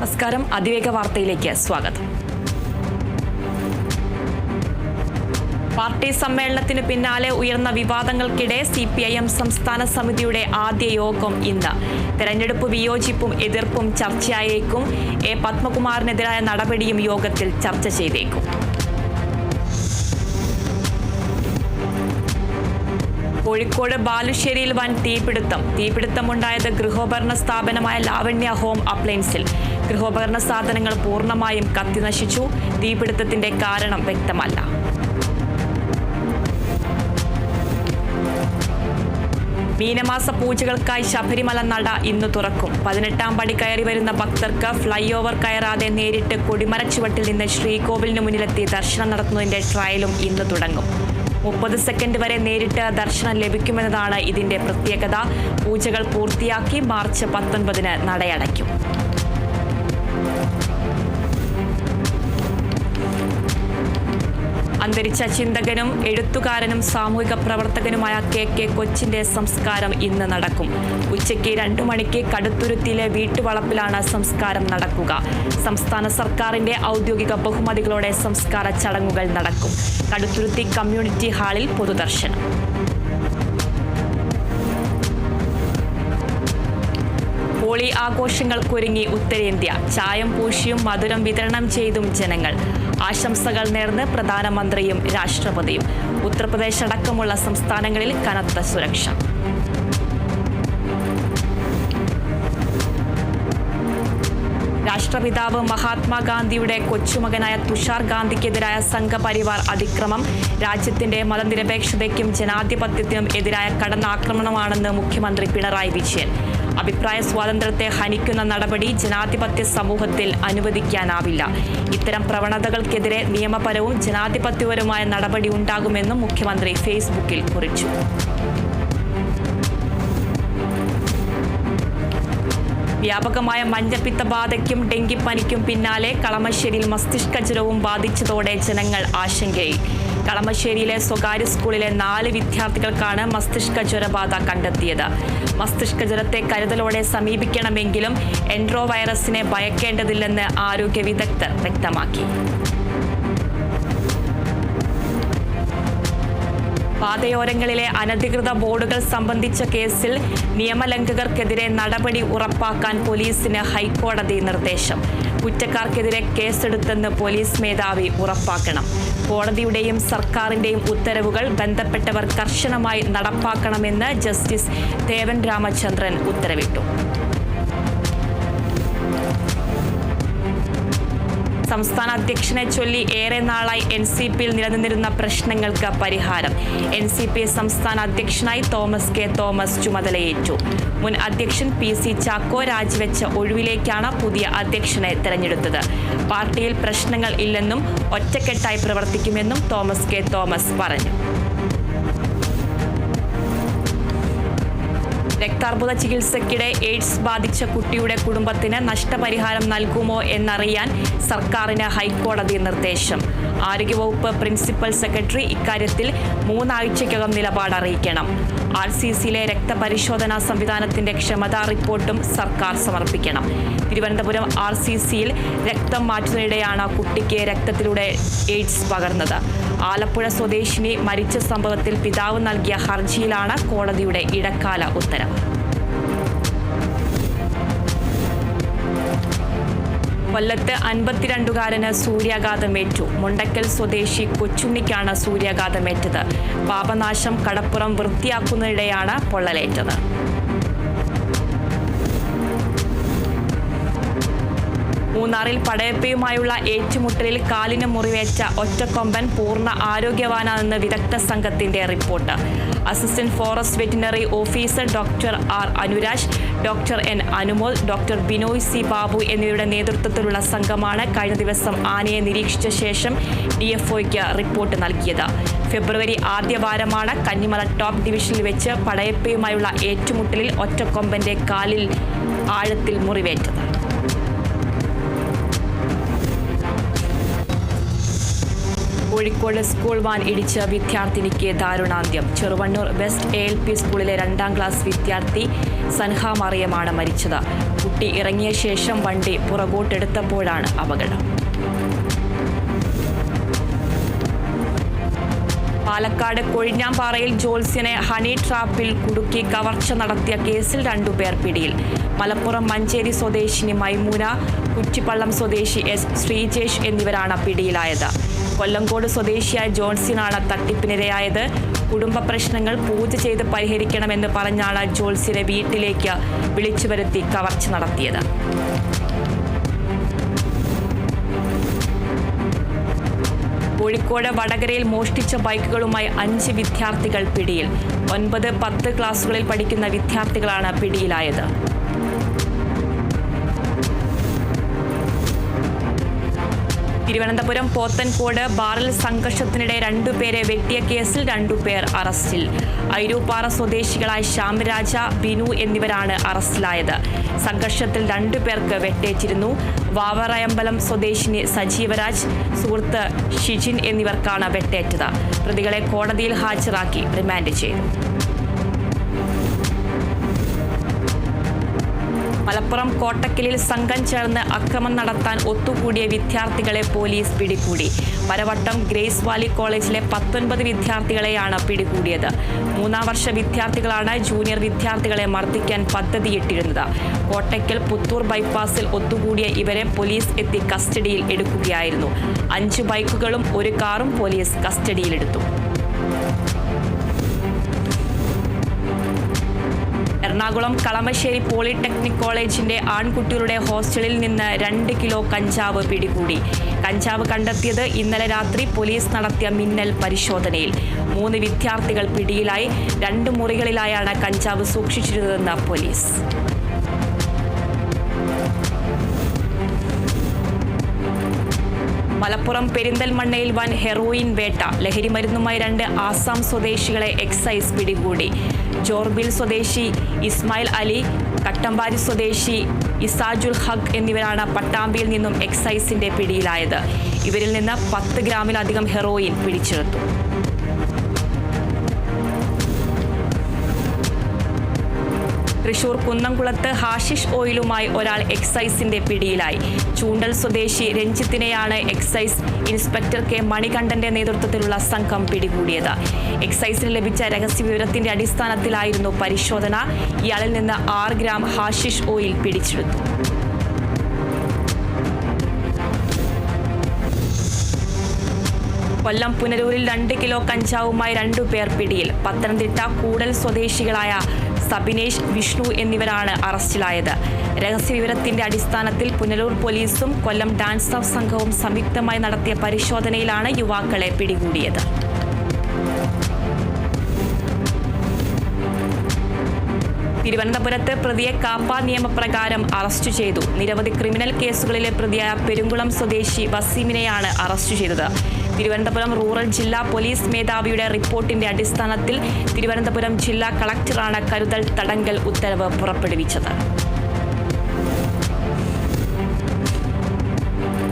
നമസ്കാരം. അതിവേഗ വാർത്തയിലേക്ക് സ്വാഗതം. പാർട്ടി സമ്മേളനത്തിന് പിന്നാലെ ഉയർന്ന വിവാദങ്ങൾക്കിടെ CPIM സംസ്ഥാന സമിതിയുടെ ആദ്യ യോഗം ഇന്ന്. തെരഞ്ഞെടുപ്പ് വിയോജിപ്പും എതിർപ്പും ചർച്ചയായേക്കും. പത്മകുമാറിനെതിരായ നടപടിയും യോഗത്തിൽ ചർച്ച ചെയ്തേക്കും. കോഴിക്കോട് ബാലുശ്ശേരിയിൽ വൻ തീപിടുത്തമുണ്ടായത് ഗൃഹോപകരണ സ്ഥാപനമായ ലാവണ്യ ഹോം അപ്ലയൻസിൽ. ഗൃഹോപകരണ സാധനങ്ങൾ പൂർണ്ണമായും കത്തിനശിച്ചു. തീപിടുത്തത്തിന്റെ കാരണം വ്യക്തമല്ല. മീനമാസ പൂജകൾക്കായി ശബരിമല നട ഇന്ന് തുറക്കും. 18ാം പടി കയറി വരുന്ന ഭക്തർക്ക് ഫ്ലൈ ഓവർ കയറാതെ നേരിട്ട് കൊടിമരച്ചുവട്ടിൽ നിന്ന് ശ്രീകോവിലിന് മുന്നിലെത്തി ദർശനം നടത്തുന്നതിന്റെ ട്രയലും ഇന്ന് തുടങ്ങും. 30 സെക്കൻഡ് വരെ നേരിട്ട് ദർശനം ലഭിക്കുമെന്നതാണ് ഇതിന്റെ പ്രത്യേകത. പൂജകൾ പൂർത്തിയാക്കി മാർച്ച് 19-ന് നടയടയ്ക്കും. അന്തരിച്ച ചിന്തകനും എഴുത്തുകാരനും സാമൂഹിക പ്രവർത്തകനുമായ KK കൊച്ചിന്റെ സംസ്കാരം ഇന്ന് നടക്കും. ഉച്ചയ്ക്ക് 2 മണിക്ക് കടുത്തുരുത്തിയിലെ വീട്ടുവളപ്പിലാണ് സംസ്കാരം നടക്കുക. സംസ്ഥാന സർക്കാരിന്റെ ഔദ്യോഗിക ബഹുമതികളോടെ സംസ്കാര ചടങ്ങുകൾ നടക്കും. കടുത്തുരുത്തി കമ്മ്യൂണിറ്റി ഹാളിൽ പൊതുദർശനം. ഹോളി ആഘോഷങ്ങൾക്കൊരുങ്ങി ഉത്തരേന്ത്യ. ചായം പൂശിയും മധുരം വിതരണം ചെയ്തും ജനങ്ങൾ. ആശംസകൾ നേർന്ന് പ്രധാനമന്ത്രിയും രാഷ്ട്രപതിയും. ഉത്തർപ്രദേശ് അടക്കമുള്ള സംസ്ഥാനങ്ങളിൽ കനത്ത സുരക്ഷ. രാഷ്ട്രപിതാവ് മഹാത്മാഗാന്ധിയുടെ കൊച്ചുമകനായ തുഷാർ ഗാന്ധിക്കെതിരായ സംഘപരിവാർ അതിക്രമം രാജ്യത്തിന്റെ മതനിരപേക്ഷതയ്ക്കും ജനാധിപത്യത്തിനും എതിരായ കടന്നാക്രമണമാണെന്ന് മുഖ്യമന്ത്രി പിണറായി വിജയൻ. അഭിപ്രായ സ്വാതന്ത്ര്യത്തെ ഹനിക്കുന്ന നടപടി ജനാധിപത്യ സമൂഹത്തിൽ അനുവദിക്കാനാവില്ല. ഇത്തരം പ്രവണതകൾക്കെതിരെ നിയമപരവും ജനാധിപത്യപരവുമായ നടപടി ഉണ്ടാകുമെന്നും മുഖ്യമന്ത്രി ഫേസ്ബുക്കിൽ കുറിച്ചു. വ്യാപകമായ മഞ്ഞപ്പിത്ത ബാധയ്ക്കും ഡെങ്കിപ്പനിക്കും പിന്നാലെ കളമശ്ശേരിയിൽ മസ്തിഷ്കജ്വരവും ബാധിച്ചതോടെ ജനങ്ങൾ ആശങ്കയിൽ. കളമശ്ശേരിയിലെ സ്വകാര്യ സ്കൂളിലെ 4 വിദ്യാർത്ഥികൾക്കാണ് മസ്തിഷ്കജ്വരബാധ കണ്ടെത്തിയത്. മസ്തിഷ്കജ്വരത്തെ കരുതലോടെ സമീപിക്കണമെങ്കിലും എൻട്രോ വൈറസിനെ ഭയക്കേണ്ടതില്ലെന്ന് ആരോഗ്യ വിദഗ്ധർ വ്യക്തമാക്കി. പാതയോരങ്ങളിലെ അനധികൃത ബോർഡുകൾ സംബന്ധിച്ച കേസിൽ നിയമലംഘകർക്കെതിരെ നടപടി ഉറപ്പാക്കാൻ പോലീസിന് ഹൈക്കോടതി നിർദ്ദേശം. കുറ്റക്കാർക്കെതിരെ കേസെടുത്തെന്ന് പോലീസ് മേധാവി ഉറപ്പാക്കണം. കോടതിയുടെയും സർക്കാരിന്റെയും ഉത്തരവുകൾ ബന്ധപ്പെട്ടവർ കർശനമായി നടപ്പാക്കണമെന്ന് ജസ്റ്റിസ് ദേവൻ രാമചന്ദ്രൻ ഉത്തരവിട്ടു. സംസ്ഥാന അധ്യക്ഷനെ ചൊല്ലി ഏറെ നാളായി NCPയിൽ നിലനിന്നിരുന്ന പ്രശ്നങ്ങൾക്ക് പരിഹാരം. NCP സംസ്ഥാന അധ്യക്ഷനായി തോമസ് കെ തോമസ് ചുമതലയേറ്റു. മുൻ അധ്യക്ഷൻ PC ചാക്കോ രാജിവെച്ച ഒഴിവിലേക്കാണ് പുതിയ അധ്യക്ഷനെ തെരഞ്ഞെടുത്തത്. പാർട്ടിയിൽ പ്രശ്നങ്ങൾ ഇല്ലെന്നും ഒറ്റക്കെട്ടായി പ്രവർത്തിക്കുമെന്നും തോമസ് കെ തോമസ് പറഞ്ഞു. രക്താർബുദ ചികിത്സയ്ക്കിടെ എയ്ഡ്സ് ബാധിച്ച കുട്ടിയുടെ കുടുംബത്തിന് നഷ്ടപരിഹാരം നൽകുമോ എന്നറിയാൻ സർക്കാരിന് ഹൈക്കോടതി നിർദ്ദേശം. ആരോഗ്യവകുപ്പ് പ്രിൻസിപ്പൽ സെക്രട്ടറി ഇക്കാര്യത്തിൽ 3 ആഴ്ചയ്ക്കകം നിലപാട് അറിയിക്കണം. RCCയിലെ രക്തപരിശോധനാ സംവിധാനത്തിന്റെ ക്ഷമതാ റിപ്പോർട്ടും സർക്കാർ സമർപ്പിക്കണം. തിരുവനന്തപുരം RCCയിൽ രക്തം മാറ്റുന്നതിനിടെയാണ് കുട്ടിക്ക് രക്തത്തിലൂടെ എയ്ഡ്സ് പകർന്നത്. ആലപ്പുഴ സ്വദേശിനി മരിച്ച സംഭവത്തിൽ പിതാവ് നൽകിയ ഹർജിയിലാണ് കോടതിയുടെ ഇടക്കാല ഉത്തരവ്. കൊല്ലത്ത് 52-കാരന് സൂര്യാഘാതമേറ്റു. മുണ്ടക്കൽ സ്വദേശി കൊച്ചുണ്ണിക്കാണ് സൂര്യാഘാതമേറ്റത്. പാപനാശം കടപ്പുറം വൃത്തിയാക്കുന്നതിനിടെയാണ് പൊള്ളലേറ്റത്. മൂന്നാറിൽ പടയപ്പയുമായുള്ള ഏറ്റുമുട്ടലിൽ കാലിന് മുറിവേറ്റ ഒറ്റക്കൊമ്പൻ പൂർണ്ണ ആരോഗ്യവാനാണെന്ന് വിദഗ്ധ സംഘത്തിന്റെ report. Assistant forest veterinary officer doctor R Anuraj, doctor N Anumol, doctor Binoy C Babu എന്നിവരുടെ നേതൃത്വത്തിലുള്ള സംഘമാണ് കഴിഞ്ഞ ദിവസം ആനയെ നിരീക്ഷിച്ച ശേഷം DFOയ്ക്ക് റിപ്പോർട്ട് നൽകിയത്. ഫെബ്രുവരി ആദ്യവാരമാണ് കന്നിമല ടോപ്പ് ഡിവിഷനിൽ വെച്ച് പടയപ്പയുമായുള്ള ഏറ്റുമുട്ടലിൽ ഒറ്റക്കൊമ്പന്റെ കാലിൽ ആഴത്തിൽ മുറിവേറ്റത്. കോഴിക്കോട് സ്കൂൾ വാൻ ഇടിച്ച് വിദ്യാർത്ഥിനിക്ക് ദാരുണാന്ത്യം. ചെറുവണ്ണൂർ വെസ്റ്റ് ALP സ്കൂളിലെ 2ാം ക്ലാസ് വിദ്യാർത്ഥി സൻഹ മറിയമാണ് മരിച്ചത്. കുട്ടി ഇറങ്ങിയ ശേഷം വണ്ടി പുറകോട്ടെടുത്തപ്പോഴാണ് അപകടം. പാലക്കാട് കൊഴിഞ്ഞാമ്പാറയിൽ ജോത്സ്യനെ ഹണി ട്രാപ്പിൽ കുടുക്കി കവർച്ച നടത്തിയ കേസിൽ 2 പേർ പിടിയിൽ. മലപ്പുറം മഞ്ചേരി സ്വദേശിനി മൈമൂന, കുറ്റിപ്പള്ളം സ്വദേശി എസ് ശ്രീജേഷ് എന്നിവരാണ് പിടിയിലായത്. കൊല്ലങ്കോട് സ്വദേശിയായ ജോൺസിനാണ് തട്ടിപ്പിനിരയായത്. കുടുംബ പ്രശ്നങ്ങൾ പൂജ ചെയ്ത് പരിഹരിക്കണമെന്ന് പറഞ്ഞാണ് ജോത്സ്യനെ വീട്ടിലേക്ക് വിളിച്ചു വരുത്തി കവർച്ച നടത്തിയത്. കോഴിക്കോട് വടകരയിൽ മോഷ്ടിച്ച ബൈക്കുകളുമായി 5 വിദ്യാർത്ഥികൾ പിടിയിൽ. 9, 10 ക്ലാസുകളിൽ പഠിക്കുന്ന വിദ്യാർത്ഥികളാണ് പിടിയിലായത്. തിരുവനന്തപുരം പോത്തൻകോട് ബാറിൽ സംഘർഷത്തിനിടെ 2 പേരെ വെട്ടിയ കേസിൽ 2 പേർ അറസ്റ്റിൽ. ഐരൂപ്പാറ സ്വദേശികളായ ശ്യാമരാജ, ബിനു എന്നിവരാണ് അറസ്റ്റിലായത്. സംഘർഷത്തിൽ 2 പേർക്ക് വെട്ടേറ്റിരുന്നു. വാവറയമ്പലം സ്വദേശിനി സജീവരാജ്, സുഹൃത്ത് ഷിജിൻ എന്നിവർക്കാണ് വെട്ടേറ്റത്. പ്രതികളെ കോടതിയിൽ ഹാജരാക്കി റിമാൻഡ് ചെയ്തു. മലപ്പുറം കോട്ടക്കലിൽ സംഘം ചേർന്ന് അക്രമം നടത്താൻ ഒത്തുകൂടിയ വിദ്യാർത്ഥികളെ പോലീസ് പിടികൂടി. പരവട്ടം ഗ്രേസ് വാലി കോളേജിലെ 19 വിദ്യാർത്ഥികളെയാണ് പിടികൂടിയത്. 3-ാം വർഷ വിദ്യാർത്ഥികളാണ് ജൂനിയർ വിദ്യാർത്ഥികളെ മർദ്ദിക്കാൻ പദ്ധതിയിട്ടിരുന്നത്. കോട്ടയ്ക്കൽ പുത്തൂർ ബൈപ്പാസിൽ ഒത്തുകൂടിയ ഇവരെ പോലീസ് എത്തി കസ്റ്റഡിയിൽ എടുക്കുകയായിരുന്നു. 5 ബൈക്കുകളും 1 കാറും പോലീസ് കസ്റ്റഡിയിലെടുത്തു. എറണാകുളം കളമശ്ശേരി പോളിടെക്നിക് കോളേജിന്റെ ആൺകുട്ടികളുടെ ഹോസ്റ്റലിൽ നിന്ന് 2 കിലോ കഞ്ചാവ് പിടികൂടി. കഞ്ചാവ് കണ്ടെത്തിയത് ഇന്നലെ രാത്രി പോലീസ് നടത്തിയ മിന്നൽ പരിശോധനയിൽ. 3 വിദ്യാർത്ഥികൾ പിടിയിലായി. 2 മുറികളിലായാണ് കഞ്ചാവ് സൂക്ഷിച്ചിരുന്നതെന്ന് പോലീസ്. മലപ്പുറം പെരിന്തൽമണ്ണയിൽ വൻ ഹെറോയിൻ വേട്ട. ലഹരിമരുന്നുമായി 2 ആസാം സ്വദേശികളെ എക്സൈസ് പിടികൂടി. ജോർബിൽ സ്വദേശി ഇസ്മായിൽ അലി, കട്ടമ്പാരി സ്വദേശി ഇസാജുൽ ഹഖ് എന്നിവരാണ് പട്ടാമ്പിയിൽ നിന്നും എക്സൈസിന്റെ പിടിയിലായത്. ഇവരിൽ നിന്ന് 10 ഗ്രാമിലധികം ഹെറോയിൻ പിടിച്ചെടുത്തു. തൃശൂർ കുന്നംകുളത്ത് ഹാഷിഷ് ഓയിലുമായി ഒരാൾ എക്സൈസിന്റെ പിടിയിലായി. ചൂണ്ടൽ സ്വദേശി രഞ്ജിത്തിനെയാണ് എക്സൈസ് ഇൻസ്പെക്ടർ കെ മണികണ്ഠന്റെ നേതൃത്വത്തിലുള്ള സംഘം പിടികൂടിയത്. എക്സൈസിന് ലഭിച്ച രഹസ്യവിവരത്തിന്റെ അടിസ്ഥാനത്തിലായിരുന്നു പരിശോധന. ഇയാളിൽ നിന്ന് 6 ഗ്രാം ഹാഷിഷ് ഓയിൽ പിടിച്ചെടുത്തു. കൊല്ലം പുനലൂരിൽ 2 കിലോ കഞ്ചാവുമായി 2 പേർ പിടിയിൽ. പത്തനംതിട്ട കൂടൽ സ്വദേശികളായ സബിനേഷ്, വിഷ്ണു എന്നിവരാണ് അറസ്റ്റിലായത്. രഹസ്യവിവരത്തിന്റെ അടിസ്ഥാനത്തിൽ പുനലൂർ പോലീസും കൊല്ലം ഡാൻസ് ഓഫ് സംഘവും സംയുക്തമായി നടത്തിയ പരിശോധനയിലാണ് യുവാക്കളെ പിടികൂടിയത്. തിരുവനന്തപുരത്ത് പ്രതിയെ കാപ്പ നിയമപ്രകാരം അറസ്റ്റ് ചെയ്തു. നിരവധി ക്രിമിനൽ കേസുകളിലെ പ്രതിയായ പെരുങ്കുളം സ്വദേശി വസീമിനെയാണ് അറസ്റ്റ് ചെയ്തത്. തിരുവനന്തപുരം റൂറൽ ജില്ലാ പോലീസ് മേധാവിയുടെ റിപ്പോർട്ടിന്റെ അടിസ്ഥാനത്തിൽ തിരുവനന്തപുരം ജില്ലാ കളക്ടറാണ് കരുതൽ തടങ്കൽ ഉത്തരവ് പുറപ്പെടുവിച്ചത്.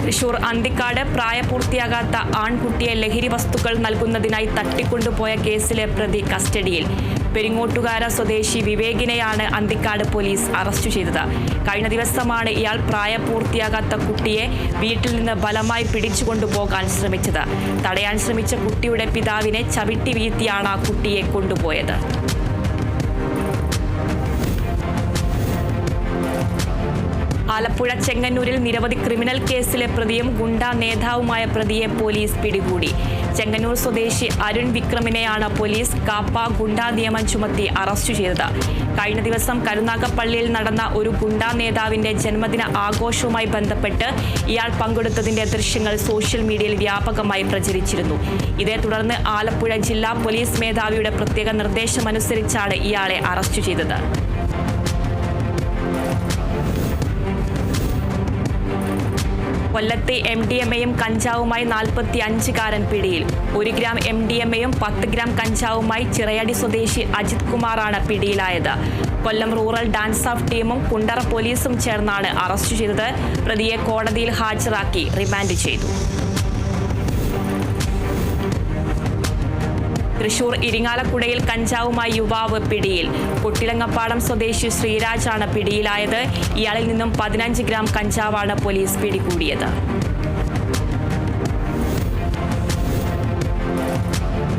തൃശൂർ അന്തിക്കാട് പ്രായപൂർത്തിയാകാത്ത ആൺകുട്ടിയെ ലഹരി വസ്തുക്കൾ നൽകുന്നതിനായി തട്ടിക്കൊണ്ടുപോയ കേസിലെ പ്രതി കസ്റ്റഡിയിൽ. പെരിങ്ങോട്ടുകാര സ്വദേശി വിവേകിനെയാണ് അന്തിക്കാട് പോലീസ് അറസ്റ്റ് ചെയ്തത്. കഴിഞ്ഞ ദിവസമാണ് ഇയാൾ പ്രായപൂർത്തിയാകാത്ത കുട്ടിയെ വീട്ടിൽ നിന്ന് ബലമായി പിടിച്ചുകൊണ്ടുപോകാൻ ശ്രമിച്ചത്. തടയാൻ ശ്രമിച്ച കുട്ടിയുടെ പിതാവിനെ ചവിട്ടി വീഴ്ത്തിയാണ് ആ കുട്ടിയെ കൊണ്ടുപോയത്. ആലപ്പുഴ ചെങ്ങന്നൂരിൽ നിരവധി ക്രിമിനൽ കേസിലെ പ്രതിയും ഗുണ്ടാ നേതാവുമായ പ്രതിയെ പോലീസ് പിടികൂടി. ചെങ്ങന്നൂർ സ്വദേശി അരുൺ വിക്രമിനെയാണ് പോലീസ് കാപ്പ ഗുണ്ടാ നിയമം ചുമത്തി അറസ്റ്റ് ചെയ്തത്. കഴിഞ്ഞ ദിവസം കരുനാഗപ്പള്ളിയിൽ നടന്ന ഒരു ഗുണ്ടാ നേതാവിന്റെ ജന്മദിന ആഘോഷവുമായി ബന്ധപ്പെട്ട് ഇയാൾ പങ്കെടുത്തതിന്റെ ദൃശ്യങ്ങൾ സോഷ്യൽ മീഡിയയിൽ വ്യാപകമായി പ്രചരിച്ചിരുന്നു. ഇതേ തുടർന്ന് ആലപ്പുഴ ജില്ലാ പോലീസ് മേധാവിയുടെ പ്രത്യേക നിർദ്ദേശമനുസരിച്ചാണ് ഇയാളെ അറസ്റ്റ് ചെയ്തത്. കൊല്ലത്തെ MDMAയും കഞ്ചാവുമായി 45-കാരൻ പിടിയിൽ. 1 ഗ്രാം MDMAയും 10 ഗ്രാം കഞ്ചാവുമായി ചിറയടി സ്വദേശി അജിത് കുമാറാണ് പിടിയിലായത്. കൊല്ലം റൂറൽ ഡാൻസ് ഓഫ് ടീമും കുണ്ടറ പോലീസും ചേർന്നാണ് അറസ്റ്റ് ചെയ്തത്. പ്രതിയെ കോടതിയിൽ ഹാജരാക്കി റിമാൻഡ് ചെയ്തു. തൃശൂർ ഇരിങ്ങാലക്കുടയിൽ കഞ്ചാവുമായി യുവാവ് പിടിയിൽ. കൊട്ടിലങ്ങപ്പാടം സ്വദേശി ശ്രീരാജാണ് പിടിയിലായത്. ഇയാളിൽ നിന്നും 15 ഗ്രാം കഞ്ചാവാണ് പോലീസ് പിടികൂടിയത്.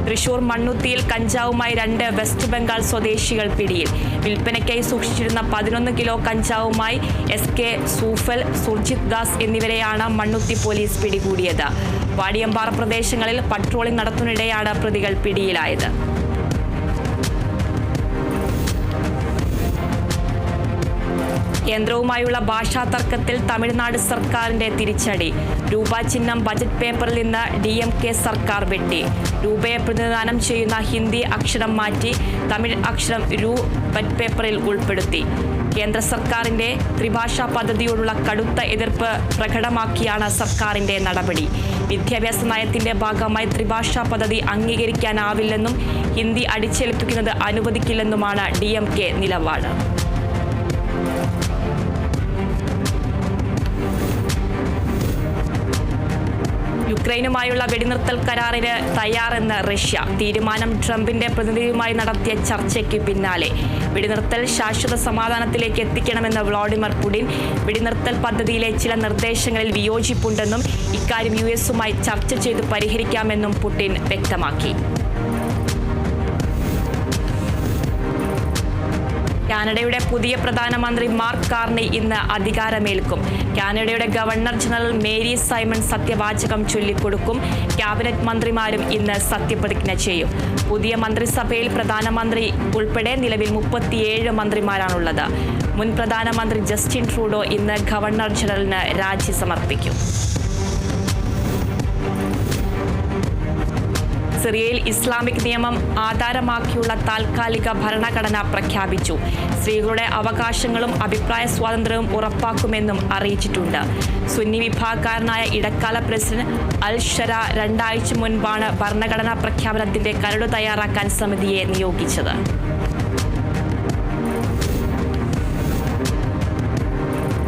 തൃശൂർ മണ്ണുത്തിയിൽ കഞ്ചാവുമായി 2 വെസ്റ്റ് ബംഗാൾ സ്വദേശികൾ പിടിയിൽ. വിൽപ്പനയ്ക്കായി സൂക്ഷിച്ചിരുന്ന 11 കിലോ കഞ്ചാവുമായി SK, സൂഫൽ, സുർജിത് ദാസ് എന്നിവരെയാണ് മണ്ണുത്തി പോലീസ് പിടികൂടിയത്. വാടിയമ്പാറ പ്രദേശങ്ങളിൽ പട്രോളിംഗ് നടത്തുന്നതിനിടെയാണ് പ്രതികൾ പിടിയിലായത്. കേന്ദ്രവുമായുള്ള ഭാഷാ തർക്കത്തിൽ തമിഴ്നാട് സർക്കാരിന്റെ തിരിച്ചടി. രൂപ ചിഹ്നം ബജറ്റ് പേപ്പറിൽ നിന്ന് DMK സർക്കാർ വെട്ടി. രൂപയെ പ്രതിനിധാനം ചെയ്യുന്ന ഹിന്ദി അക്ഷരം മാറ്റി തമിഴ് അക്ഷരം രൂ ബജറ്റ് പേപ്പറിൽ ഉൾപ്പെടുത്തി. കേന്ദ്ര സർക്കാരിന്റെ ത്രിഭാഷാ പദ്ധതിയോടുള്ള കടുത്ത എതിർപ്പ് പ്രകടമാക്കിയാണ് സർക്കാരിന്റെ നടപടി. വിദ്യാഭ്യാസ നയത്തിന്റെ ഭാഗമായി ത്രിഭാഷാ പദ്ധതി അംഗീകരിക്കാനാവില്ലെന്നും ഹിന്ദി അടിച്ചേൽപ്പിക്കുന്നത് അനുവദിക്കില്ലെന്നുമാണ് DMK നിലപാട്. യുക്രൈനുമായുള്ള വെടിനിർത്തൽ കരാറിന് തയ്യാറെന്ന് റഷ്യ. തീരുമാനം ട്രംപിന്റെ പ്രതിനിധിയുമായി നടത്തിയ ചർച്ചയ്ക്ക് പിന്നാലെ. വെടിനിർത്തൽ ശാശ്വത സമാധാനത്തിലേക്ക് എത്തിക്കണമെന്ന് വ്ളാഡിമിർ പുടിൻ. വെടിനിർത്തൽ പദ്ധതിയിലെ ചില നിർദ്ദേശങ്ങളിൽ വിയോജിപ്പുണ്ടെന്നും ഇക്കാര്യം US-ഉമായി ചർച്ച ചെയ്ത് പരിഹരിക്കാമെന്നും പുടിൻ വ്യക്തമാക്കി. കാനഡയുടെ പുതിയ പ്രധാനമന്ത്രി മാർക്ക് കാർണി ഇന്ന് അധികാരമേൽക്കും. കാനഡയുടെ ഗവർണർ ജനറൽ മേരി സൈമൺ സത്യവാചകം ചൊല്ലിക്കൊടുക്കും. ക്യാബിനറ്റ് മന്ത്രിമാരും ഇന്ന് സത്യപ്രതിജ്ഞ ചെയ്യും. പുതിയ മന്ത്രിസഭയിൽ പ്രധാനമന്ത്രി ഉൾപ്പെടെ നിലവിൽ 37 മന്ത്രിമാരാണുള്ളത്. മുൻ പ്രധാനമന്ത്രി ജസ്റ്റിൻ ട്രൂഡോ ഇന്ന് ഗവർണർ ജനറലിന് രാജി സമർപ്പിക്കും. സിറിയയിൽ ഇസ്ലാമിക് നിയമം ആധാരമാക്കിയുള്ള താൽക്കാലിക ഭരണഘടന പ്രഖ്യാപിച്ചു. സ്ത്രീകളുടെ അവകാശങ്ങളും അഭിപ്രായ സ്വാതന്ത്ര്യവും ഉറപ്പാക്കുമെന്നും അറിയിച്ചിട്ടുണ്ട്. സുന്നി വിഭാഗക്കാരനായ ഇടക്കാല പ്രസിഡന്റ് അൽ ഷര 2 ആഴ്ച മുൻപാണ് ഭരണഘടനാ പ്രഖ്യാപനത്തിന്റെ കരട് തയ്യാറാക്കാൻ സമിതിയെ നിയോഗിച്ചത്.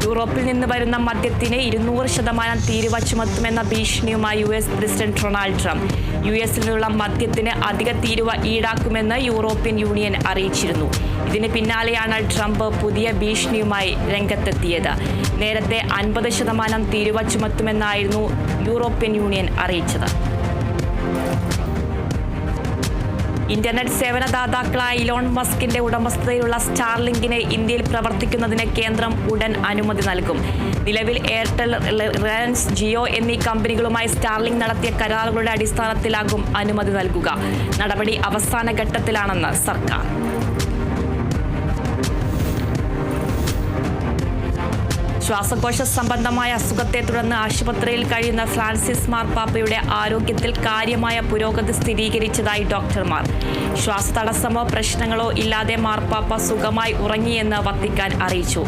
യൂറോപ്പിൽ നിന്ന് വരുന്ന മദ്യത്തിന് 200% തീരുവ ചുമത്തുമെന്ന ഭീഷണിയുമായി US പ്രസിഡന്റ് ഡൊണാൾഡ് ട്രംപ്. US-ൽ നിന്നുള്ള മദ്യത്തിന് അധിക തീരുവ ഈടാക്കുമെന്ന് യൂറോപ്യൻ യൂണിയൻ അറിയിച്ചിരുന്നു. ഇതിന് പിന്നാലെയാണ് ട്രംപ് പുതിയ ഭീഷണിയുമായി രംഗത്തെത്തിയത്. നേരത്തെ 50% തീരുവ ചുമത്തുമെന്നായിരുന്നു യൂറോപ്യൻ യൂണിയൻ അറിയിച്ചത്. ഇന്റർനെറ്റ് സേവനദാതാക്കളായ ഇലോൺ മസ്കിന്റെ ഉടമസ്ഥതയിലുള്ള സ്റ്റാർലിങ്കിന് ഇന്ത്യയിൽ പ്രവർത്തിക്കുന്നതിന് കേന്ദ്രം ഉടൻ അനുമതി നൽകും. നിലവിൽ എയർടെൽ, റിലയൻസ് ജിയോ എന്നീ കമ്പനികളുമായി സ്റ്റാർലിങ്ക് നടത്തിയ കരാറുകളുടെ അടിസ്ഥാനത്തിലാകും അനുമതി നൽകുക. നടപടി അവസാന ഘട്ടത്തിലാണെന്ന് സർക്കാർ. ശ്വാസകോശ സംബന്ധമായ അസുഖത്തെ തുടർന്ന് ആശുപത്രിയിൽ കഴിയുന്ന ഫ്രാൻസിസ് മാർപ്പാപ്പയുടെ ആരോഗ്യത്തിൽ കാര്യമായ പുരോഗതി സ്ഥിരീകരിച്ചതായി ഡോക്ടർമാർ. ശ്വാസതടസ്സമോ പ്രശ്നങ്ങളോ ഇല്ലാതെ മാർപ്പാപ്പ സുഖമായി ഉറങ്ങിയെന്ന് വത്തിക്കാൻ അറിയിച്ചു.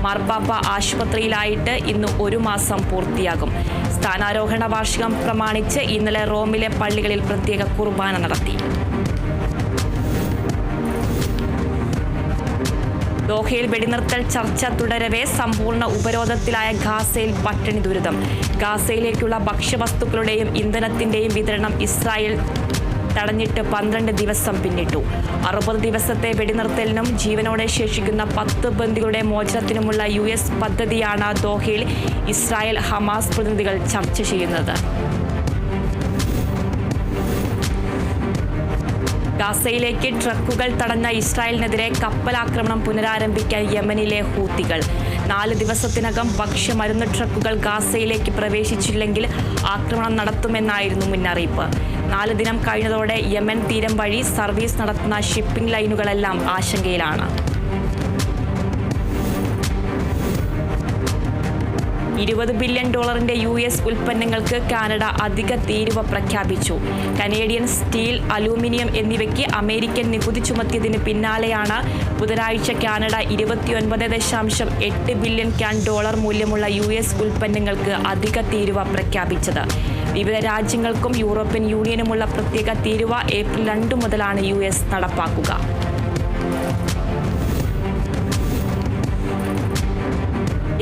മാർപ്പാപ്പ ആശുപത്രിയിലായിട്ട് ഇന്ന് 1 മാസം പൂർത്തിയാകും. സ്ഥാനാരോഹണ വാർഷികം പ്രമാണിച്ച് ഇന്നലെ റോമിലെ പള്ളികളിൽ പ്രത്യേക കുർബാന നടത്തി. ദോഹയിൽ വെടിനിർത്തൽ ചർച്ച തുടരവേ സമ്പൂർണ്ണ ഉപരോധത്തിലായ ഗാസയിൽ പട്ടിണി ദുരിതം. ഗാസയിലേക്കുള്ള ഭക്ഷ്യവസ്തുക്കളുടെയും ഇന്ധനത്തിന്റെയും വിതരണം ഇസ്രായേൽ തടഞ്ഞിട്ട് 12 ദിവസം പിന്നിട്ടു. 60 ദിവസത്തെ വെടിനിർത്തലിനും ജീവനോടെ ശേഷിക്കുന്ന 10 ബന്ദികളുടെ മോചനത്തിനുമുള്ള US പദ്ധതിയാണ് ദോഹയിൽ ഇസ്രായേൽ ഹമാസ് പ്രതിനിധികൾ ചർച്ച ചെയ്യുന്നത്. ഗാസയിലേക്ക് ട്രക്കുകൾ തടഞ്ഞ ഇസ്രായേലിനെതിരെ കപ്പലാക്രമണം പുനരാരംഭിക്കാൻ യമനിലെ ഹൂത്തികൾ. 4 ദിവസത്തിനകം ഭക്ഷ്യമരുന്ന് ട്രക്കുകൾ ഗാസയിലേക്ക് പ്രവേശിച്ചില്ലെങ്കിൽ ആക്രമണം നടത്തുമെന്നായിരുന്നു മുന്നറിയിപ്പ്. 4 ദിനം കഴിഞ്ഞതോടെ യമൻ തീരം വഴി സർവീസ് നടത്തുന്ന ഷിപ്പിംഗ് ലൈനുകളെല്ലാം ആശങ്കയിലാണ്. $20 ബില്യൺ US ഉൽപ്പന്നങ്ങൾക്ക് കാനഡ അധിക തീരുവ പ്രഖ്യാപിച്ചു. കനേഡിയൻ സ്റ്റീൽ, അലൂമിനിയം എന്നിവയ്ക്ക് അമേരിക്കൻ നികുതി ചുമത്തിയതിന് പിന്നാലെയാണ് ബുധനാഴ്ച കാനഡ $29.8 ബില്യൺ മൂല്യമുള്ള US ഉൽപ്പന്നങ്ങൾക്ക് അധിക തീരുവ പ്രഖ്യാപിച്ചത്. വിവിധ രാജ്യങ്ങൾക്കും യൂറോപ്യൻ യൂണിയനുമുള്ള പ്രത്യേക തീരുവ ഏപ്രിൽ 2 മുതലാണ് US നടപ്പാക്കുക.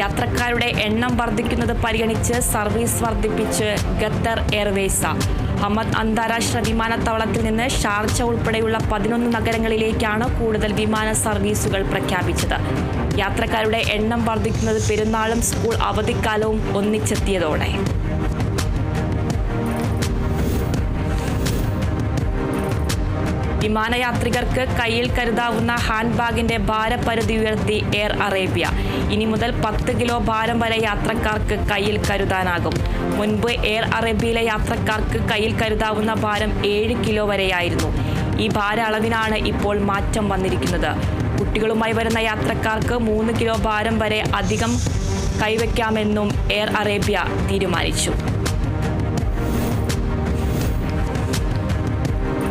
യാത്രക്കാരുടെ എണ്ണം വർദ്ധിക്കുന്നത് പരിഗണിച്ച് സർവീസ് വർദ്ധിപ്പിച്ച് ഖത്തർ എയർവേസ്. ഹമദ് അന്താരാഷ്ട്ര വിമാനത്താവളത്തിൽ നിന്ന് ഷാർജ ഉൾപ്പെടെയുള്ള 11 നഗരങ്ങളിലേക്കാണ് കൂടുതൽ വിമാന സർവീസുകൾ പ്രഖ്യാപിച്ചത്. യാത്രക്കാരുടെ എണ്ണം വർദ്ധിക്കുന്നത് പെരുന്നാളും സ്കൂൾ അവധിക്കാലവും ഒന്നിച്ചെത്തിയതോടെ. വിമാനയാത്രികർക്ക് കയ്യിൽ കരുതാവുന്ന ഹാൻഡ് ബാഗിന്റെ ഭാരപരിധി ഉയർത്തി എയർ അറേബ്യ. ഇനി മുതൽ 10 കിലോ ഭാരം വരെ യാത്രക്കാർക്ക് കയ്യിൽ കരുതാനാകും. മുൻപ് എയർ അറേബ്യയിലെ യാത്രക്കാർക്ക് കയ്യിൽ കരുതാവുന്ന ഭാരം 7 കിലോ വരെയായിരുന്നു. ഈ ഭാര അളവിനാണ് ഇപ്പോൾ മാറ്റം വന്നിരിക്കുന്നത്. കുട്ടികളുമായി വരുന്ന യാത്രക്കാർക്ക് 3 കിലോ ഭാരം വരെ അധികം കൈവയ്ക്കാമെന്നും എയർ അറേബ്യ തീരുമാനിച്ചു.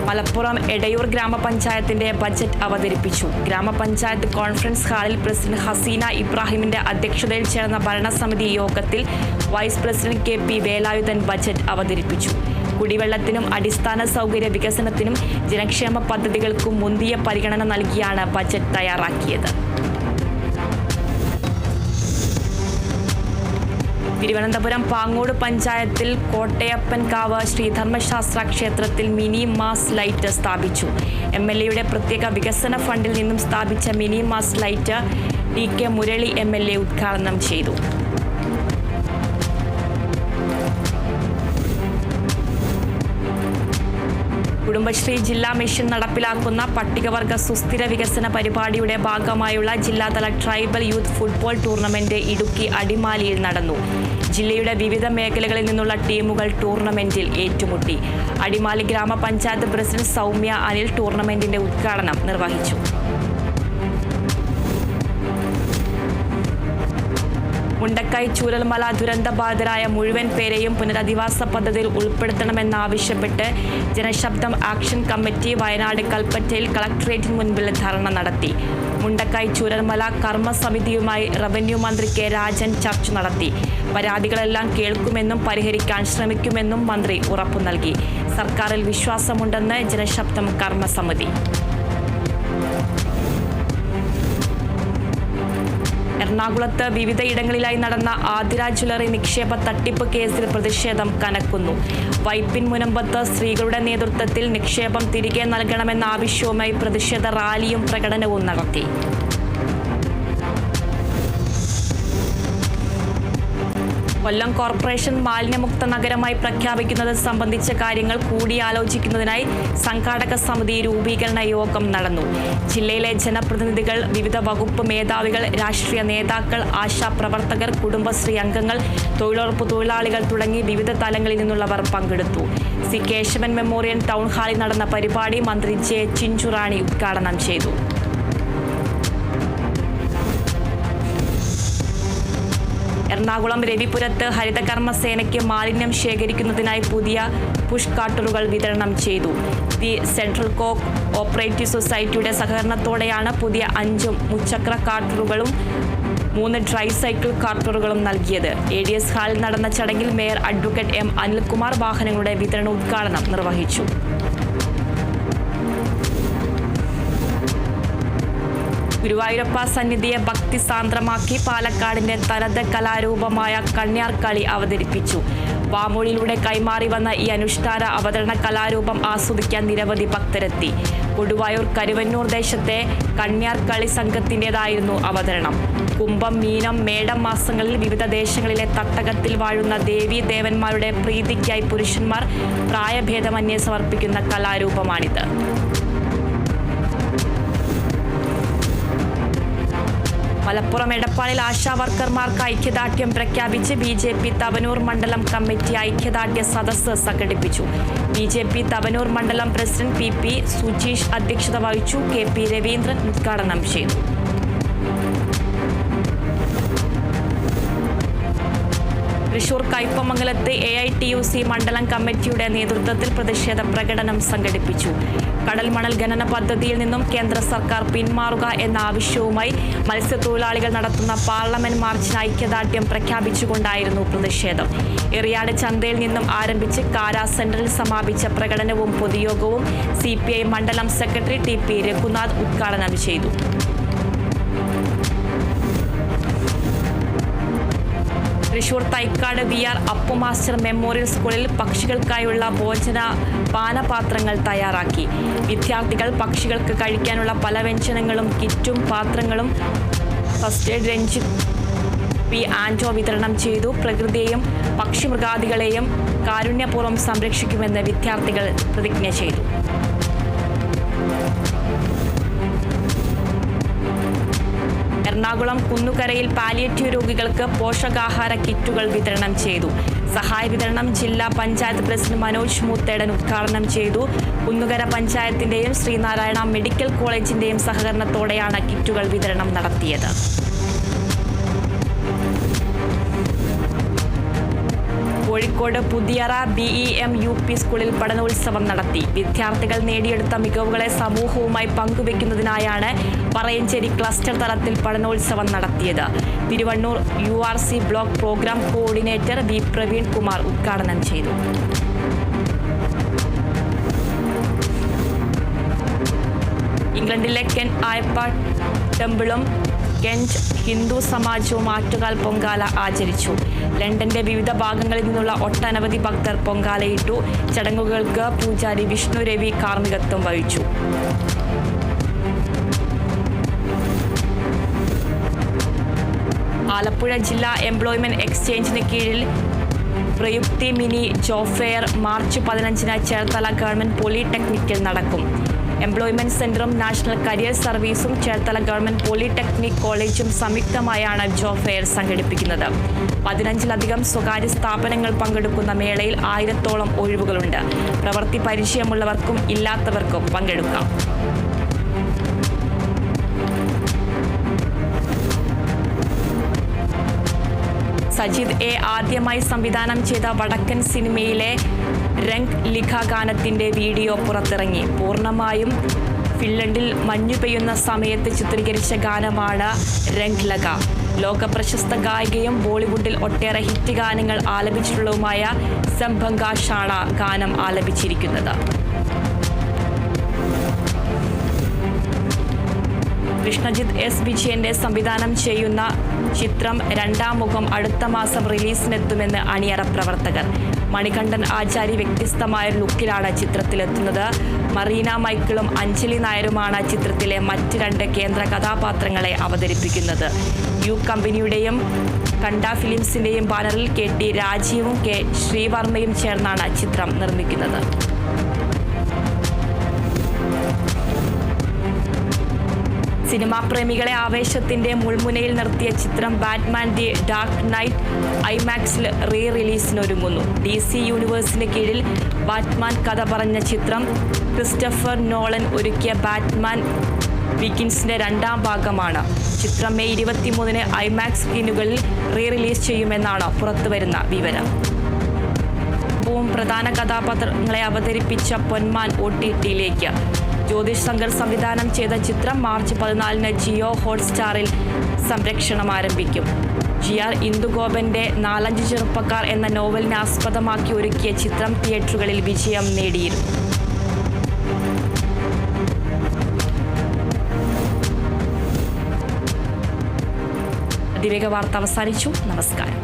മലപ്പുറം എടയൂർ ഗ്രാമപഞ്ചായത്തിന്റെ ബജറ്റ് അവതരിപ്പിച്ചു. ഗ്രാമപഞ്ചായത്ത് കോൺഫറൻസ് ഹാളിൽ പ്രസിഡന്റ് ഹസീന ഇബ്രാഹിമിന്റെ അധ്യക്ഷതയിൽ ചേർന്ന ഭരണസമിതി യോഗത്തിൽ vice president KP Velayudhan budget അവതരിപ്പിച്ചു. കുടിവെള്ളത്തിനും അടിസ്ഥാന സൗകര്യ വികസനത്തിനും ജനക്ഷേമ പദ്ധതികൾക്കും മുന്തിയ പരിഗണന നൽകിയാണ് ബജറ്റ് തയ്യാറാക്കിയത്. തിരുവനന്തപുരം പാങ്ങോട് പഞ്ചായത്തിൽ കോട്ടയപ്പൻകാവ് ശ്രീധർമ്മശാസ്ത്ര ക്ഷേത്രത്തിൽ മിനി മാസ് ലൈറ്റ് സ്ഥാപിച്ചു. MLAയുടെ പ്രത്യേക വികസന ഫണ്ടിൽ നിന്നും സ്ഥാപിച്ച mini mast light DK Murali MLA ഉദ്ഘാടനം ചെയ്തു. കുടുംബശ്രീ ജില്ലാ മിഷൻ നടപ്പിലാക്കുന്ന പട്ടികവർഗ സുസ്ഥിര വികസന പരിപാടിയുടെ ഭാഗമായുള്ള ജില്ലാതല tribal youth football tournament Idukki അടിമാലിയിൽ നടന്നു. ജില്ലയുടെ വിവിധ മേഖലകളിൽ നിന്നുള്ള ടീമുകൾ ടൂർണമെന്റിൽ ഏറ്റുമുട്ടി. അടിമാലി ഗ്രാമപഞ്ചായത്ത് പ്രസിഡന്റ് സൗമ്യ അനിൽ ടൂർണമെന്റിന്റെ ഉദ്ഘാടനം നിർവഹിച്ചു. മുണ്ടക്കൈ ചൂരൽമല ദുരന്തബാധിതരായ മുഴുവൻ പേരെയും പുനരധിവാസ പദ്ധതിയിൽ ഉൾപ്പെടുത്തണമെന്നാവശ്യപ്പെട്ട് ജനശബ്ദം ആക്ഷൻ കമ്മിറ്റി വയനാട് കൽപ്പറ്റയിൽ കളക്ടറേറ്റിന് മുൻപിൽ ധർണ നടത്തി. മുണ്ടക്കൈ ചൂരൽമല കർമ്മസമിതിയുമായി റവന്യൂ മന്ത്രി K രാജൻ ചർച്ച നടത്തി. പരാതികളെല്ലാം കേൾക്കുമെന്നും പരിഹരിക്കാൻ ശ്രമിക്കുമെന്നും മന്ത്രി ഉറപ്പു നൽകി. സർക്കാരിൽ വിശ്വാസമുണ്ടെന്ന് ജനശബ്ദം കർമ്മസമിതി. എറണാകുളത്ത് വിവിധയിടങ്ങളിലായി നടന്ന ആതിര ജ്വല്ലറി നിക്ഷേപ തട്ടിപ്പ് കേസിൽ പ്രതിഷേധം കനക്കുന്നു. വൈപ്പിൻ മുനമ്പത്ത് സ്ത്രീകളുടെ നേതൃത്വത്തിൽ നിക്ഷേപം തിരികെ നൽകണമെന്ന ആവശ്യവുമായി പ്രതിഷേധ റാലിയും പ്രകടനവും നടത്തി. കൊല്ലം കോർപ്പറേഷൻ മാലിന്യമുക്ത നഗരമായി പ്രഖ്യാപിക്കുന്നത് സംബന്ധിച്ച കാര്യങ്ങൾ കൂടിയാലോചിക്കുന്നതിനായി സംഘാടക സമിതി രൂപീകരണ യോഗം നടന്നു. ജില്ലയിലെ ജനപ്രതിനിധികൾ, വിവിധ വകുപ്പ് മേധാവികൾ, രാഷ്ട്രീയ നേതാക്കൾ, ആശാപ്രവർത്തകർ, കുടുംബശ്രീ അംഗങ്ങൾ, തൊഴിലുറപ്പ് തൊഴിലാളികൾ തുടങ്ങി വിവിധ തലങ്ങളിൽ നിന്നുള്ളവർ പങ്കെടുത്തു. സി കേശവൻ മെമ്മോറിയൽ ടൗൺ ഹാളിൽ നടന്ന പരിപാടി മന്ത്രി J ചിഞ്ചുറാണി ഉദ്ഘാടനം ചെയ്തു. എറണാകുളം രവിപുരത്ത് ഹരിതകർമ്മസേനയ്ക്ക് മാലിന്യം ശേഖരിക്കുന്നതിനായി പുതിയ പുഷ് കാട്ടറുകൾ വിതരണം ചെയ്തു. ദി സെൻട്രൽ കോക്ക് ഓപ്പറേറ്റീവ് സൊസൈറ്റിയുടെ സഹകരണത്തോടെയാണ് പുതിയ 5 മുച്ചക്ര കാട്ടറുകളും 3 ട്രൈ സൈക്കിൾ കാർട്ടറുകളും നൽകിയത്. ADS ഹാളിൽ നടന്ന ചടങ്ങിൽ മേയർ അഡ്വക്കേറ്റ് M അനിൽകുമാർ വാഹനങ്ങളുടെ വിതരണ ഉദ്ഘാടനം നിർവഹിച്ചു. ഗുരുവായൂരപ്പ സന്നിധിയെ ഭക്തിസാന്ദ്രമാക്കി പാലക്കാടിന്റെ തനത് കലാരൂപമായ കണ്യാർകളി അവതരിപ്പിച്ചു. വാമൊഴിയിലൂടെ കൈമാറി വന്ന ഈ അനുഷ്ഠാന അവതരണ കലാരൂപം ആസ്വദിക്കാൻ നിരവധി ഭക്തരെത്തി. കൊടുവായൂർ കരുവന്നൂർ ദേശത്തെ കണ്യാർകളി സംഘത്തിൻ്റെതായിരുന്നു അവതരണം. കുംഭം, മീനം, മേടം മാസങ്ങളിൽ വിവിധ ദേശങ്ങളിലെ തട്ടകത്തിൽ വാഴുന്ന ദേവീ ദേവന്മാരുടെ പ്രീതിക്കായി പുരുഷന്മാർ പ്രായഭേദമന്യേ സമർപ്പിക്കുന്ന കലാരൂപമാണിത്. മലപ്പുറം എടപ്പാളിൽ ആശാവർക്കർമാർക്ക് ഐക്യദാർഢ്യം പ്രഖ്യാപിച്ച് BJP തവനൂർ മണ്ഡലം കമ്മിറ്റി ഐക്യദാർഢ്യ സദസ്സ് സംഘടിപ്പിച്ചു. BJP തവനൂർ മണ്ഡലം പ്രസിഡന്റ് PP സുജീഷ് അധ്യക്ഷത വഹിച്ചു. KP രവീന്ദ്രൻ ഉദ്ഘാടനം ചെയ്തു. തൃശൂർ കയ്പമംഗലത്ത് AITUC മണ്ഡലം കമ്മിറ്റിയുടെ നേതൃത്വത്തിൽ പ്രതിഷേധ പ്രകടനം സംഘടിപ്പിച്ചു. കടൽ മണൽ ഖനന പദ്ധതിയിൽ നിന്നും കേന്ദ്ര സർക്കാർ പിന്മാറുക എന്ന ആവശ്യവുമായി മത്സ്യത്തൊഴിലാളികൾ നടത്തുന്ന പാർലമെന്റ് മാർച്ചിന് ഐക്യദാർഢ്യം പ്രഖ്യാപിച്ചുകൊണ്ടായിരുന്നു പ്രതിഷേധം. എറിയാട് ചന്തയിൽ നിന്നും ആരംഭിച്ച് കാരാ സെന്ററിൽ സമാപിച്ച പ്രകടനവും പൊതുയോഗവും CPI മണ്ഡലം സെക്രട്ടറി TP രഘുനാഥ് ഉദ്ഘാടനം ചെയ്തു. Thrissur Thycaud VR Appu master memorial സ്കൂളിൽ പക്ഷികൾക്കായുള്ള പാനപാത്രങ്ങൾ തയ്യാറാക്കി. വിദ്യാർത്ഥികൾ പക്ഷികൾക്ക് കഴിക്കാനുള്ള പല വ്യഞ്ജനങ്ങളും കിറ്റും പാത്രങ്ങളും first aid Ranjith P. Anto വിതരണം ചെയ്തു. പ്രകൃതിയെയും പക്ഷിമൃഗാദികളെയും കാരുണ്യപൂർവ്വം സംരക്ഷിക്കുമെന്ന് വിദ്യാർത്ഥികൾ പ്രതിജ്ഞ ചെയ്തു. എറണാകുളം കുന്നുകരയിൽ പാലിയേറ്റീവ് രോഗികൾക്ക് പോഷകാഹാര കിറ്റുകൾ വിതരണം ചെയ്തു. സഹായ വിതരണം ജില്ലാ പഞ്ചായത്ത് പ്രസിഡന്റ് മനോജ് മൂത്തേടൻ ഉദ്ഘാടനം ചെയ്തു. കുന്നുകര പഞ്ചായത്തിന്റെയും ശ്രീനാരായണ മെഡിക്കൽ കോളേജിന്റെയും സഹകരണത്തോടെയാണ് കിറ്റുകൾ വിതരണം നടത്തിയത്. കോഴിക്കോട് പുതിയറ BEM UP സ്കൂളിൽ പഠനോത്സവം നടത്തി. വിദ്യാർത്ഥികൾ നേടിയെടുത്ത മികവുകളെ സമൂഹവുമായി പങ്കുവെക്കുന്നതിനായാണ് പറയഞ്ചേരി ക്ലസ്റ്റർ തലത്തിൽ പഠനോത്സവം നടത്തിയത്. Thiruvannur URC block program coordinator V. Praveen Kumar ഉദ്ഘാടനം ചെയ്തു. ഇംഗ്ലണ്ടിലെ കെൻ ആയപ്പ ടെമ്പിളും കെന്റ് ഹിന്ദു സമാജവും ആറ്റുകാൽ പൊങ്കാല ആചരിച്ചു. ലണ്ടന്റെ വിവിധ ഭാഗങ്ങളിൽ നിന്നുള്ള ഒട്ടനവധി ഭക്തർ പൊങ്കാലയിട്ടു. ചടങ്ങുകൾക്ക് പൂജാരി വിഷ്ണു രവി കാർമ്മികത്വം വഹിച്ചു. ആലപ്പുഴ ജില്ലാ എംപ്ലോയ്മെന്റ് എക്സ്ചേഞ്ചിന് കീഴിൽ Prayukthi mini job fair March 15-ന് ചേർത്തല ഗവൺമെന്റ് പോളിടെക്നിക്കിൽ നടക്കും. എംപ്ലോയ്മെന്റ് സെന്ററും നാഷണൽ കരിയർ സർവീസും ചേർത്തല ഗവൺമെന്റ് പോളിടെക്നിക് കോളേജും സംയുക്തമായാണ് ജോബ് ഫെയർ സംഘടിപ്പിക്കുന്നത്. 15-ലധികം സ്വകാര്യ സ്ഥാപനങ്ങൾ പങ്കെടുക്കുന്ന മേളയിൽ 1000-ഓളം ഒഴിവുകളുണ്ട്. പ്രവൃത്തി പരിചയമുള്ളവർക്കും ഇല്ലാത്തവർക്കും പങ്കെടുക്കാം. സജിദ് A. ആദ്യമായി സംവിധാനം ചെയ്ത വടക്കൻ സിനിമയിലെ രംഗ് ലിഖ ഗാനത്തിന്റെ വീഡിയോ പുറത്തിറങ്ങി. പൂർണ്ണമായും ഫിൻലൻഡിൽ മഞ്ഞു പെയ്യുന്ന സമയത്ത് ചിത്രീകരിച്ച ഗാനമാണ് രംഗ് ലഖ. ലോകപ്രശസ്ത ഗായികയും ബോളിവുഡിൽ ഒട്ടേറെ ഹിറ്റ് ഗാനങ്ങൾ ആലപിച്ചിട്ടുള്ളതുമായ സംഭംഗാഷാണ് ഗാനം ആലപിച്ചിരിക്കുന്നത്. കൃഷ്ണജിത്ത് S. വിജയന്റെ സംവിധാനം ചെയ്യുന്ന ചിത്രം രണ്ടാം മുഖം അടുത്ത മാസം റിലീസിനെത്തുമെന്ന് അണിയറ പ്രവർത്തകർ. മണികണ്ഠൻ ആചാരി വ്യത്യസ്തമായ ലുക്കിലാണ് ചിത്രത്തിലെത്തുന്നത്. മറീന മൈക്കിളും അഞ്ജലി നായരുമാണ് ചിത്രത്തിലെ മറ്റ് 2 കേന്ദ്ര കഥാപാത്രങ്ങളെ അവതരിപ്പിക്കുന്നത്. യു കമ്പനിയുടെയും കണ്ട ഫിലിംസിന്റെയും ബാനറിൽ KT രാജീവും K. ശ്രീവർമ്മയും ചേർന്നാണ് ചിത്രം നിർമ്മിക്കുന്നത്. സിനിമാ പ്രേമികളെ ആവേശത്തിന്റെ മുൾമുനയിൽ നിർത്തിയ ചിത്രം ബാറ്റ്മാൻ ദി ഡാർക്ക് നൈറ്റ് IMAXൽ റിലീസിനൊരുങ്ങുന്നു. DC യൂണിവേഴ്സിന് കീഴിൽ ബാറ്റ്മാൻ കഥ പറഞ്ഞ ചിത്രം ക്രിസ്റ്റഫർ നോളൻ ഒരുക്കിയ ബാറ്റ്മാൻ ബിഗിൻസിന്റെ 2ാം ഭാഗമാണ്. ചിത്രം May 23-ന് IMAX സ്ക്രീനുകളിൽ റിലീസ് ചെയ്യുമെന്നാണ് പുറത്തുവരുന്ന വിവരം. പ്രധാന കഥാപാത്രങ്ങളെ അവതരിപ്പിച്ച പൊന്മാൻ OTTയിലേക്ക്. ജ്യോതിഷ് ശങ്കർ സംവിധാനം ചെയ്ത ചിത്രം മാർച്ച് 14-ന് ജിയോ ഹോട്ട്സ്റ്റാറിൽ സംപ്രേഷണം ആരംഭിക്കും. GR ഇന്ദുഗോപന്റെ 4-5 ചെറുപ്പക്കാർ എന്ന നോവലിനെ ആസ്പദമാക്കി ഒരുക്കിയ ചിത്രം തിയേറ്ററുകളിൽ വിജയം നേടിയിരുന്നു. അതിവേഗ വാർത്ത അവസാനിച്ചു. നമസ്കാരം.